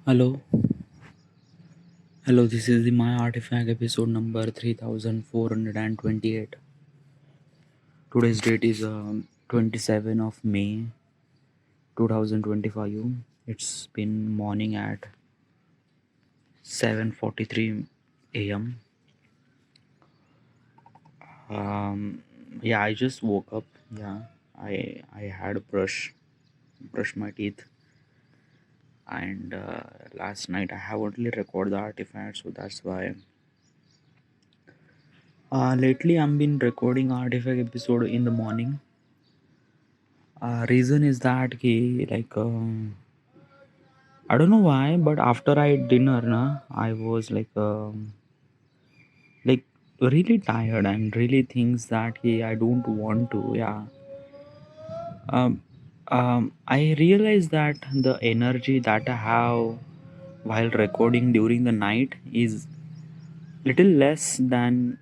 Hello, hello. This is the My Artifact episode number 3428. Today's date is 27 of May 2025. It's been morning at 7:43 a.m. Um, yeah, I just woke up. Yeah, I had a brush my teeth, and last night I have only recorded the artifact, so that's why. Lately, I've been recording artifact episode in the morning. Reason is that I don't know why, but after I ate dinner, I was like really tired and really things that I don't want to. Yeah. Um, I realized that the energy that I have while recording during the night is little less than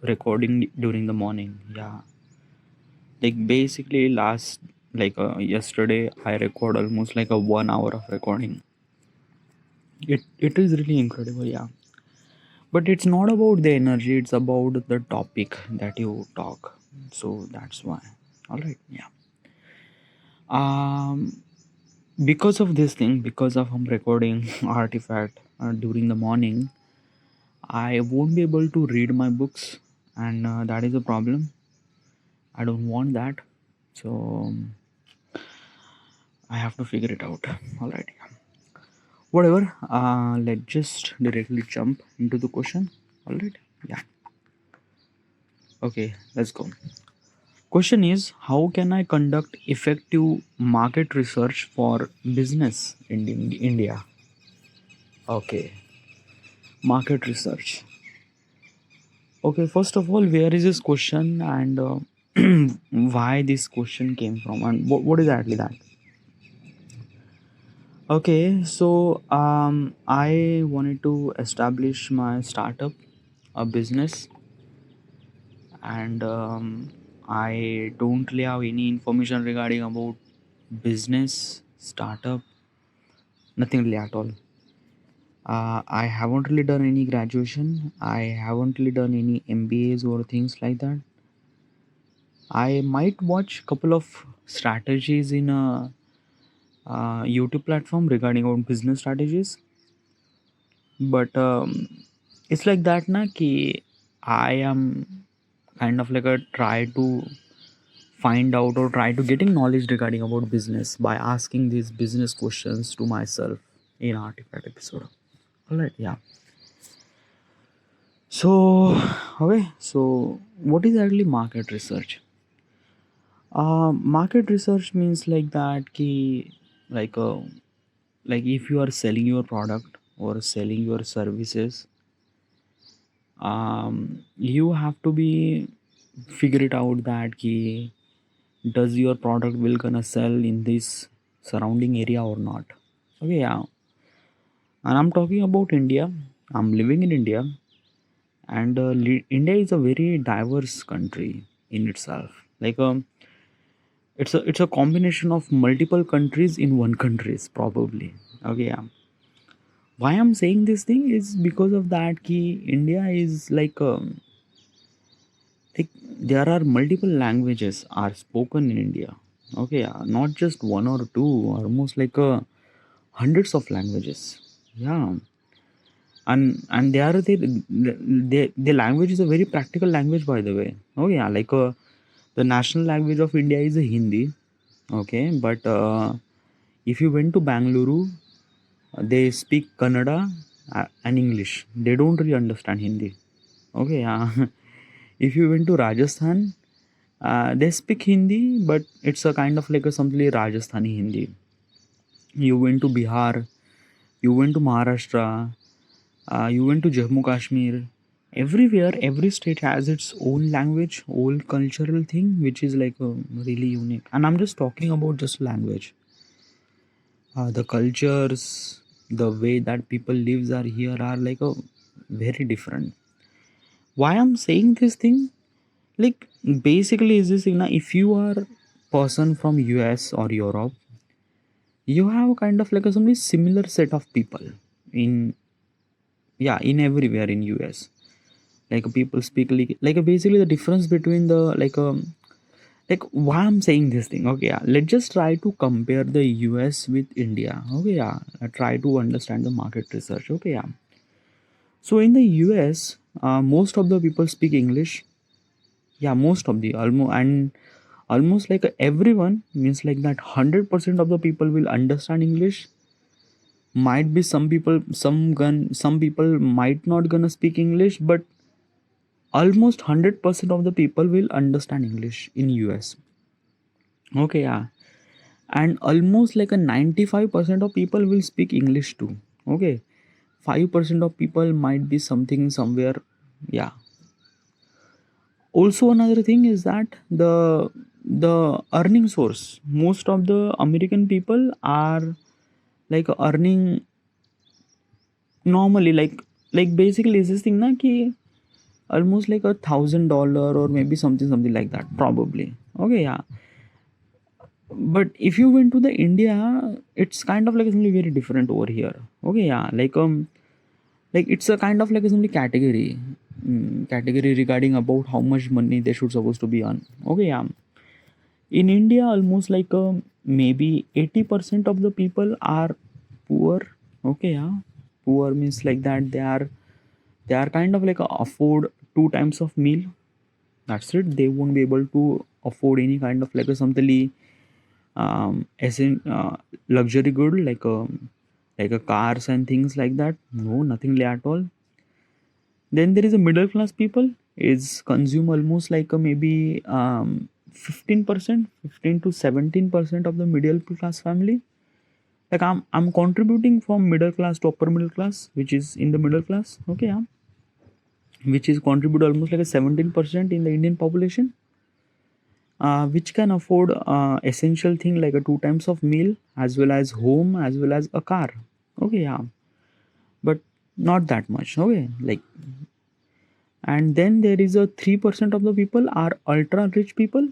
recording during the morning. Yeah. Like basically last yesterday I record almost like a 1 hour of recording. It is really incredible, yeah. But it's not about the energy, it's about the topic that you talk. So that's why. All right, yeah. Um, because of this thing, because of I'm recording artifact during the morning, I won't be able to read my books, and that is a problem. I don't want that, so I have to figure it out. All right, yeah. Whatever. Let's just directly jump into the question. All right, yeah. Okay, let's go. Question is, how can I conduct effective market research for business in India? Okay, market research. Okay, first of all, where is this question and why this question came from and what is exactly that? Okay, so I wanted to establish my startup, a business, and I don't really have any information regarding about business startup, nothing really at all. I haven't really done any graduation. I haven't really done any MBAs or things like that. I might watch couple of strategies in a YouTube platform regarding on business strategies, but it's like that, na ki I am kind of like a try to find out or try to getting knowledge regarding about business by asking these business questions to myself in artifact episode. All right, yeah. So, okay, so what is actually market research? Market research means like that ki like uh, like if you are selling your product or selling your services, you have to be figure it out that ki does your product will gonna sell in this surrounding area or not. Okay, yeah, and I'm talking about India. I'm living in India, and India is a very diverse country in itself. It's a combination of multiple countries in one countries probably. Okay, yeah. Why I'm saying this thing is because of that key India is like there are multiple languages are spoken in India. Okay, yeah, not just one or two, almost hundreds of languages. Yeah, and they are the language is a very practical language, by the way. Oh yeah, the national language of India is a Hindi. Okay, but if you went to Bangalore, they speak Kannada and English. They don't really understand Hindi. Okay, yeah. If you went to Rajasthan, they speak Hindi, but it's a kind of like a simply Rajasthani Hindi. You went to Bihar, you went to Maharashtra, you went to Jammu Kashmir. Everywhere, every state has its own language, own cultural thing, which is really unique. And I'm just talking about just language. The cultures, the way that people lives are here are like a very different. Why I'm saying this thing? Like basically is this thing now if you are person from US or Europe, you have kind of like a some similar set of people in, yeah, in everywhere in US. Like people speak like basically the difference between the like why I'm saying this thing. Okay, yeah, let's just try to compare the US with India. Okay, yeah, try to understand the market research. Okay, yeah. So in the US, most of the people speak English. Yeah, most of the almost like everyone means like that 100% of the people will understand English. Might be some people, some people might not gonna speak English, but almost 100% of the people will understand English in US. Okay, yeah. And almost like a 95% of people will speak English too. Okay, 5% of people might be something somewhere. Yeah. Also another thing is that the earning source, most of the American people are like earning normally, like basically is this thing na ki almost like $1,000 or maybe something like that probably. Okay, yeah. But if you went to the India, it's kind of like something very different over here. Okay, yeah, like it's a kind of like a something category, category regarding about how much money they should supposed to be on. Okay, yeah. In India, almost like maybe 80% of the people are poor. Okay, yeah. Poor means like that they are kind of like afford 2 times of meal. That's it. They won't be able to afford any kind of like a something as in luxury good like a cars and things like that. No, nothing at all. Then there is a middle class people is consume almost like a maybe 15%, 15 to 17% of the middle class family. Like I'm contributing from middle class to upper middle class, which is in the middle class. Okay, yeah, which is contribute almost like a 17% in the Indian population, which can afford essential thing like a 2 times of meal as well as home as well as a car. Okay, yeah, but not that much. Okay, like, and then there is a 3% of the people are ultra rich people.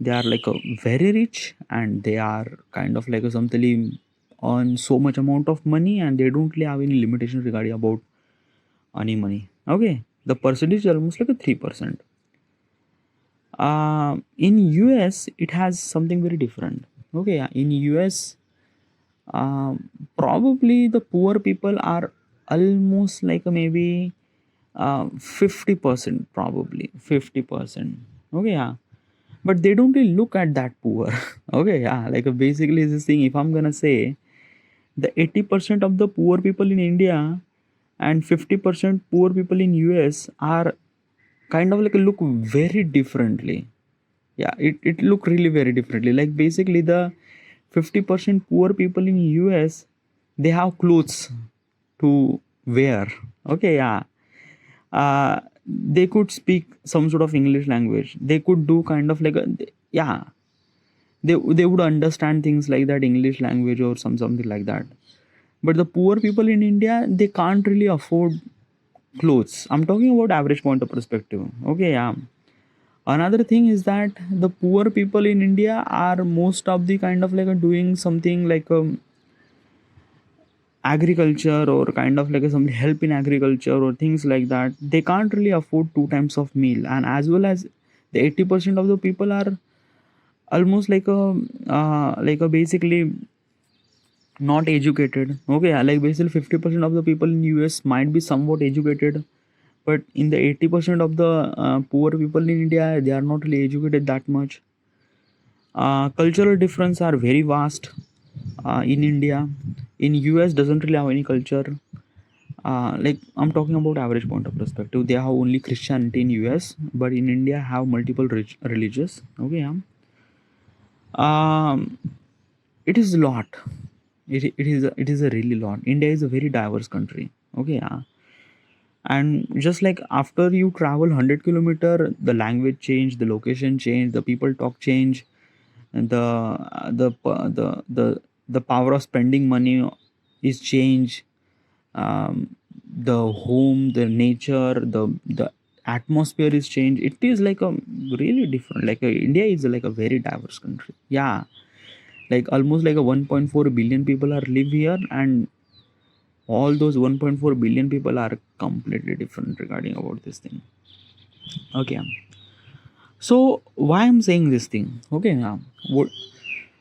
They are like a very rich and they are kind of like a something on so much amount of money and they don't really have any limitation regarding about any money. Okay, the percentage is almost like a 3%. In US it has something very different. Okay, yeah. In US, probably the poor people are almost like a maybe 50%, probably 50%. Okay, yeah. But they don't really look at that poor. Okay, yeah, like basically this thing, if I'm gonna say the 80% of the poor people in India and 50% poor people in US are kind of like look very differently. Yeah, it look really very differently. Like basically the 50% poor people in US, they have clothes to wear. Okay, yeah. They could speak some sort of English language. They could do kind of like a, yeah, they would understand things like that English language or something like that. But the poor people in India, they can't really afford clothes. I'm talking about average point of perspective. Okay, yeah. Another thing is that the poor people in India are most of the kind of like doing something like agriculture or kind of like some help in agriculture or things like that. They can't really afford 2 times of meal, and as well as the 80% of the people are almost like a basically not educated. Okay, yeah, like basically 50% of the people in US might be somewhat educated, but in the 80% of the poor people in India, they are not really educated that much. Cultural difference are very vast in India. In US doesn't really have any culture. Like I'm talking about average point of perspective. They have only Christianity in US, but in India have multiple religious. Okay, yeah. Um, it is a lot. It is a really lot. India is a very diverse country. Okay, yeah. And just like after you travel 100 kilometer, the language change, the location change, the people talk change, and the power of spending money is change. The home, the nature, the atmosphere is changed. It is like a really different. Like India is like a very diverse country. Yeah, Like almost like a 1.4 billion people are live here, and all those 1.4 billion people are completely different regarding about this thing. Okay, so why I'm saying this thing? Okay, what?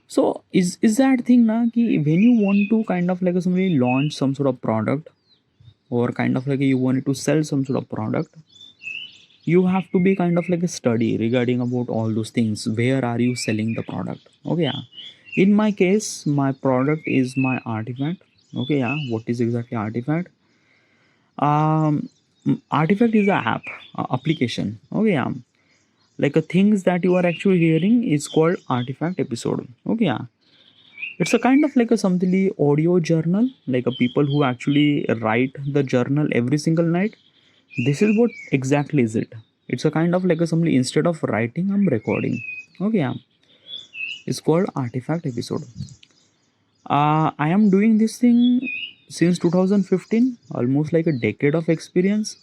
So is that thing na ki when you want to kind of like somebody launch some sort of product, or kind of like you wanted to sell some sort of product, you have to be kind of like a study regarding about all those things. Where are you selling the product? Okay, yeah. In my case, my product is my artifact. Okay, yeah. What is exactly artifact? Artifact is a app, application. Okay, yeah. Like a things that you are actually hearing is called artifact episode. Okay, yeah. It's a kind of like a something audio journal, like a people who actually write the journal every single night. This is what exactly is it. It's a kind of like a something, instead of writing, I'm recording. Okay, yeah. It's called artifact episode. I am doing this thing since 2015, almost like a decade of experience.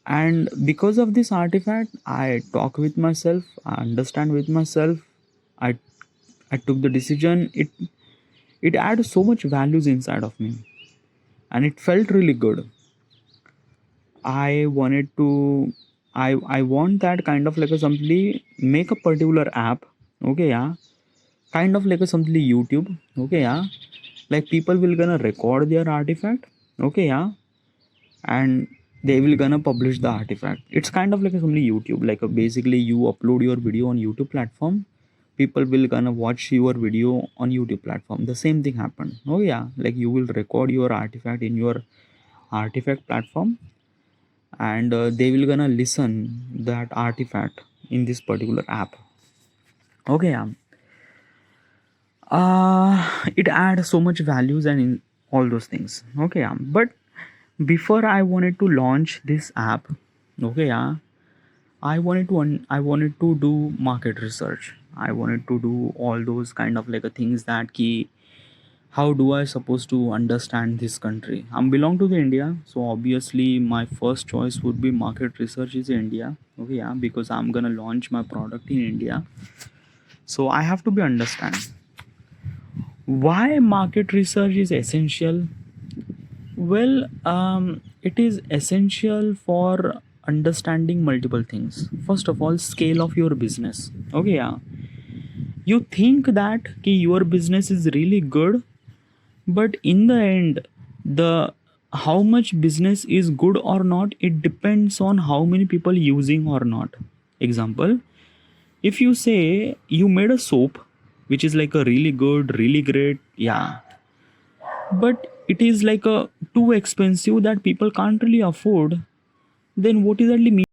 And because of this artifact, I talk with myself, I understand with myself. I i took the decision. It had so much values inside of me, and it felt really good. I wanted to, I want that kind of like a simply make a particular app. Okay, yeah. Kind of like a simply YouTube. Okay, yeah. Like people will gonna record their artifact. Okay, yeah. And they will gonna publish the artifact. It's kind of like a simply YouTube, like a, basically you upload your video on YouTube platform, people will gonna watch your video on YouTube platform. The same thing happened. Oh yeah, like you will record your artifact in your artifact platform, and they will gonna listen that artifact in this particular app. Okay, yeah. It adds so much values and in all those things. Okay, yeah. But before I wanted to launch this app, okay, yeah, I wanted to do market research. I wanted to do all those kind of like a things that key. How do I supposed to understand this country? I'm belong to the India, so obviously my first choice would be market research is India. Okay, yeah, because I'm gonna launch my product in India, so I have to be understand why market research is essential. Well, it is essential for understanding multiple things. First of all, scale of your business. Okay, yeah. You think that ki your business is really good, but in the end, the how much business is good or not, it depends on how many people using or not. Example, if you say you made a soap which is like a really good, really great, yeah, but it is like a too expensive that people can't really afford, then what is that mean?